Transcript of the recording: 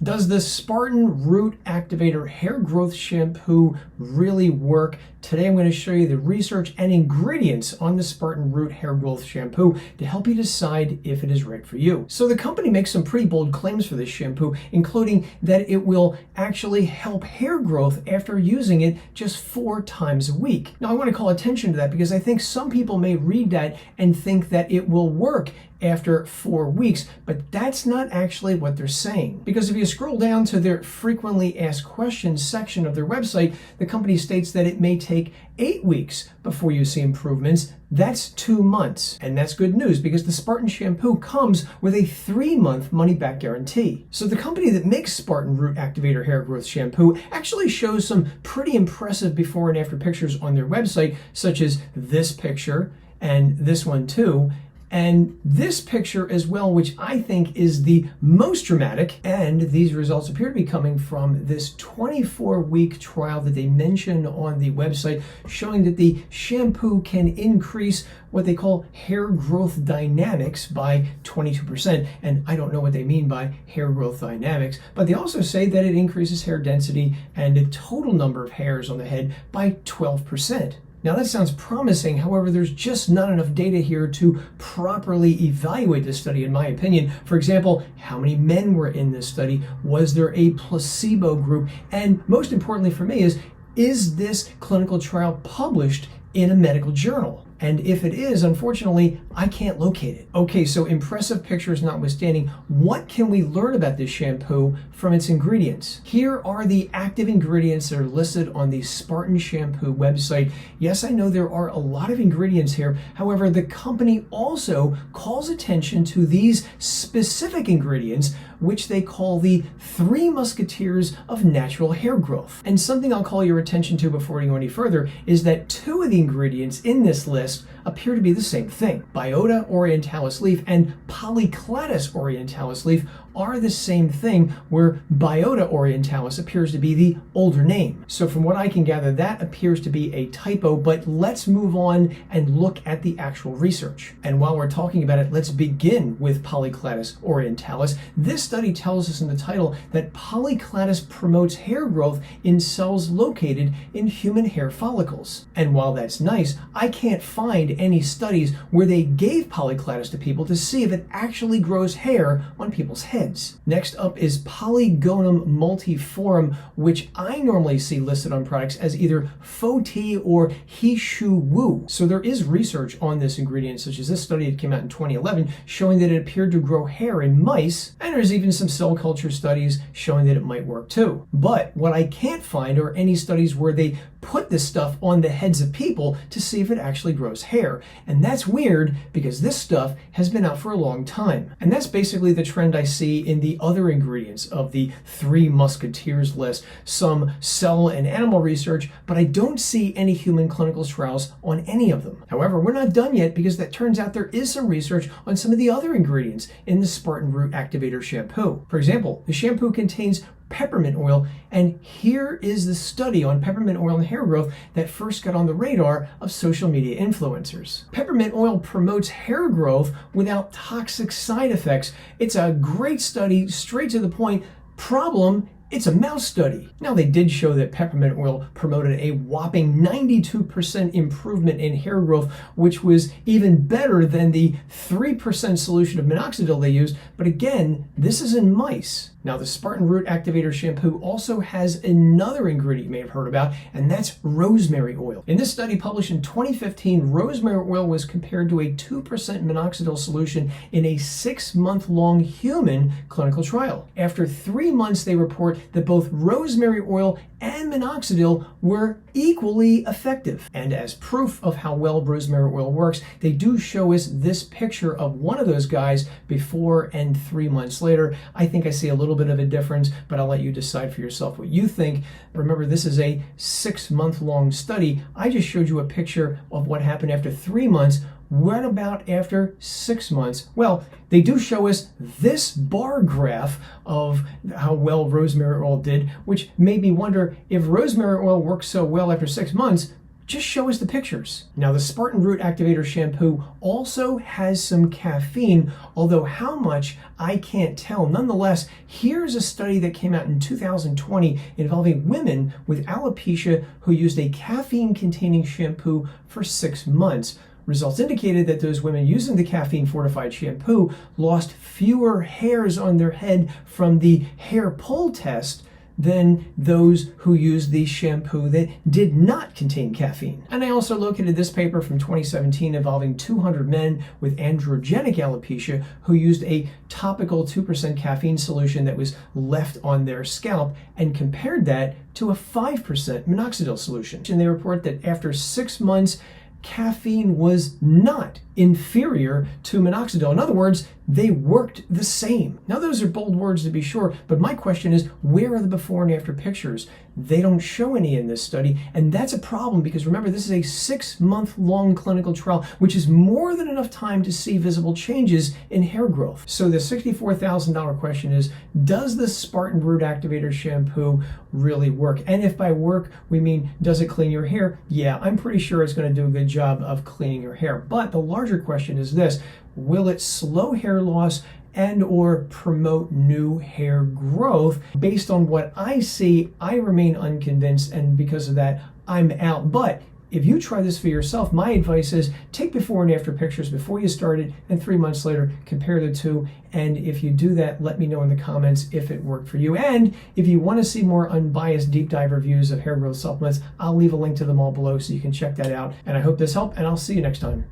Does the Spartan Root Activator Hair Growth Shampoo really work? Today I'm going to show you the research and ingredients on the Spartan Root Hair Growth Shampoo to help you decide if it is right for you. So the company makes some pretty bold claims for this shampoo, including that it will actually help hair growth after using it just 4 times a week. Now I want to call attention to that because I think some people may read that and think that it will work after 4 weeks, but that's not actually what they're saying. Because if you scroll down to their frequently asked questions section of their website, the company states that it may take 8 weeks before you see improvements. That's 2 months. And that's good news because the Spartan shampoo comes with a 3-month money-back guarantee. So the company that makes Spartan Root Activator Hair Growth Shampoo actually shows some pretty impressive before and after pictures on their website, such as this picture and this one too. And this picture as well, which I think is the most dramatic. And these results appear to be coming from this 24-week trial that they mention on the website, showing that the shampoo can increase what they call hair growth dynamics by 22%. And I don't know what they mean by hair growth dynamics, but they also say that it increases hair density and the total number of hairs on the head by 12%. Now that sounds promising, however, there's just not enough data here to properly evaluate this study, in my opinion. For example, how many men were in this study? Was there a placebo group? And most importantly for me is this clinical trial published in a medical journal? And if it is, unfortunately, I can't locate it. Okay, so impressive pictures notwithstanding, what can we learn about this shampoo from its ingredients? Here are the active ingredients that are listed on the Spartan Shampoo website. Yes, I know there are a lot of ingredients here. However, the company also calls attention to these specific ingredients, which they call the 3 musketeers of natural hair growth. And something I'll call your attention to before we go any further is that 2 of the ingredients in this list appear to be the same thing. Biota orientalis leaf and Polycladus orientalis leaf are the same thing, where Biota orientalis appears to be the older name. So from what I can gather, that appears to be a typo, but let's move on and look at the actual research. And while we're talking about it, let's begin with Polycladus orientalis. This study tells us in the title that Polycladus promotes hair growth in cells located in human hair follicles. And while that's nice, I can't find any studies where they gave Polycladus to people to see if it actually grows hair on people's heads. Next up is Polygonum multiforum, which I normally see listed on products as either Faux Tea or He Shu Wu. So there is research on this ingredient, such as this study that came out in 2011 showing that it appeared to grow hair in mice, and there's even some cell culture studies showing that it might work too. But what I can't find are any studies where they put this stuff on the heads of people to see if it actually grows hair. And that's weird because this stuff has been out for a long time. And that's basically the trend I see in the other ingredients of the 3 musketeers list. Some cell and animal research, but I don't see any human clinical trials on any of them. However, we're not done yet because that turns out there is some research on some of the other ingredients in the Spartan Root Activator Shampoo. For example, the shampoo contains peppermint oil, and here is the study on peppermint oil and hair growth that first got on the radar of social media influencers. Peppermint oil promotes hair growth without toxic side effects. It's a great study, straight to the point. Problem: it's a mouse study. Now, they did show that peppermint oil promoted a whopping 92% improvement in hair growth, which was even better than the 3% solution of minoxidil they used. But again, this is in mice. Now, the Spartan Root Activator Shampoo also has another ingredient you may have heard about, and that's rosemary oil. In this study published in 2015, rosemary oil was compared to a 2% minoxidil solution in a 6-month-long human clinical trial. After 3 months, they report that both rosemary oil and minoxidil were equally effective. And as proof of how well rosemary oil works, they do show us this picture of one of those guys before and 3 months later. I think I see a little bit of a difference, but I'll let you decide for yourself what you think. Remember, this is a 6-month-long study. I just showed you a picture of what happened after 3 months. What about after 6 months? Well, they do show us this bar graph of how well rosemary oil did, which made me wonder if rosemary oil works so well after 6 months, Just show us the pictures. Now, the Spartan Root Activator Shampoo also has some caffeine, although how much I can't tell. Nonetheless, here's a study that came out in 2020 involving women with alopecia who used a caffeine-containing shampoo for 6 months. Results indicated that those women using the caffeine-fortified shampoo lost fewer hairs on their head from the hair pull test than those who used the shampoo that did not contain caffeine. And I also located this paper from 2017 involving 200 men with androgenic alopecia who used a topical 2% caffeine solution that was left on their scalp and compared that to a 5% minoxidil solution. And they report that after 6 months, caffeine was not inferior to minoxidil. In other words, they worked the same. Now, those are bold words to be sure, but my question is, where are the before and after pictures? They don't show any in this study, and that's a problem because remember, this is a 6-month-long clinical trial, which is more than enough time to see visible changes in hair growth. So the $64,000 question is, does the Spartan Root Activator Shampoo really work? And if by work, we mean, does it clean your hair? Yeah, I'm pretty sure it's going to do a good job of cleaning your hair. But the larger question is this: will it slow hair loss and or promote new hair growth? Based on what I see, I remain unconvinced, and because of that, I'm out. But if you try this for yourself, my advice is take before and after pictures before you started, and 3 months later, compare the two. And if you do that, let me know in the comments if it worked for you. And if you want to see more unbiased deep dive reviews of hair growth supplements, I'll leave a link to them all below so you can check that out. And I hope this helped, and I'll see you next time.